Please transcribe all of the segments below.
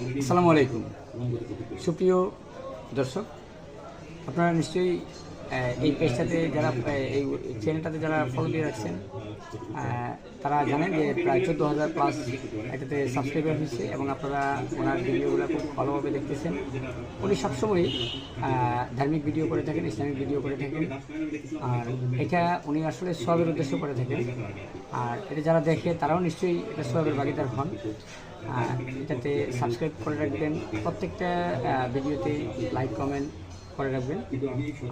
আসসালামু আলাইকুম। সুপ্রিয় দর্শক, আপনারা নিশ্চয়ই এই পেজটাতে যারা এই চ্যানেলটাতে যারা ফলো দিয়ে রাখছেন তারা জানেন যে প্রায় 14,000+ এটাতে সাবস্ক্রাইবার হয়েছে এবং আপনারা ওনার ভিডিওগুলো খুব ভালোভাবে দেখতেছেন। উনি সবসময়ই ধার্মিক ভিডিও করে থাকেন, ইসলামিক ভিডিও করে থাকেন, আর এটা উনি আসলে সবের উদ্দেশ্য করে থাকেন। আর এটা যারা দেখে তারাও নিশ্চয়ই এটা সবের ভাগিদার হন। এটাতে সাবস্ক্রাইব করে রাখবেন, প্রত্যেকটা ভিডিওতে লাইক কমেন্ট করে রাখবেন,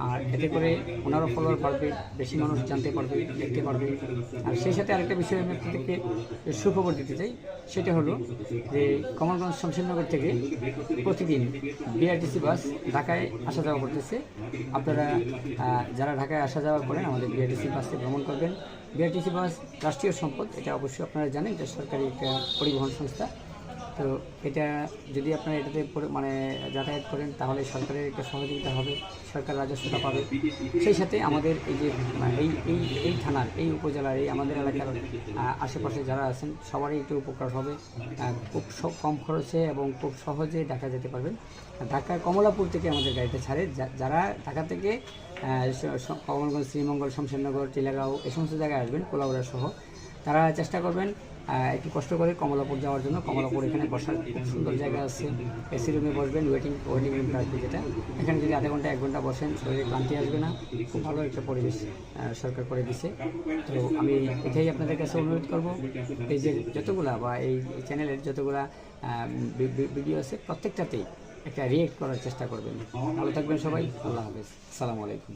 আর এতে করে ওনারও ফলোয়ার বাড়বে, বেশি মানুষ জানতে পারবে, দেখতে পারবে। আর সেই সাথে আরেকটা বিষয় আমি আপনাদেরকে সুখবর দিতে চাই, সেটা হলো যে কমলগঞ্জ শমশেরনগর থেকে প্রতিদিন বিআরটিসি বাস ঢাকায় আসা যাওয়া করতেছে। আপনারা যারা ঢাকায় আসা যাওয়া করেন আমাদের বিআরটিসি বাসে ভ্রমণ করবেন। বিআরটিসি বাস রাষ্ট্রীয় সম্পদ, এটা অবশ্যই আপনারা জানেন, এটা সরকারি একটা পরিবহন সংস্থা। তো এটা যদি আপনারা এটাতে মানে যাতায়াত করেন তাহলে সরকারের একটা সহযোগিতা হবে, সরকার রাজস্বটা পাবে। সেই সাথে আমাদের এই যে এই থানার, এই উপজেলার, এই আমাদের এলাকার আশেপাশে যারা আছেন সবারই একটু উপকার হবে। খুব কম খরচে এবং খুব সহজে ঢাকা যেতে পারবেন। ঢাকা কমলাপুর থেকে আমাদের গাড়িটা ছাড়ে। যারা ঢাকা থেকে কমলগঞ্জ, শ্রীমঙ্গল, শমশেরনগর, টিলাগাঁও এই সমস্ত জায়গায় আসবেন, কোলাউড়া সহ, তারা চেষ্টা করবেন একটু কষ্ট করে কমলাপুর যাওয়ার জন্য। কমলাপুর এখানে বসার খুব সুন্দর জায়গা আছে, এসি রুমে বসবেন, ওয়েটিং রুমটা আসবে যেটা, এখানে যদি আধা ঘন্টা 1 ঘন্টা বসেন শরীরে ক্লান্তি আসবে না। খুব ভালো একটা পরিবেশ সরকার করে দিছে। তো আমি এটাই আপনাদের কাছে অনুরোধ করব, পেজের যতগুলা বা এই চ্যানেলের যতগুলা ভিডিও আছে প্রত্যেকটাতেই একটা রিয়েক্ট করার চেষ্টা করবেন। ভালো থাকবেন সবাই, আল্লাহ হাফেজ, আসসালামু আলাইকুম।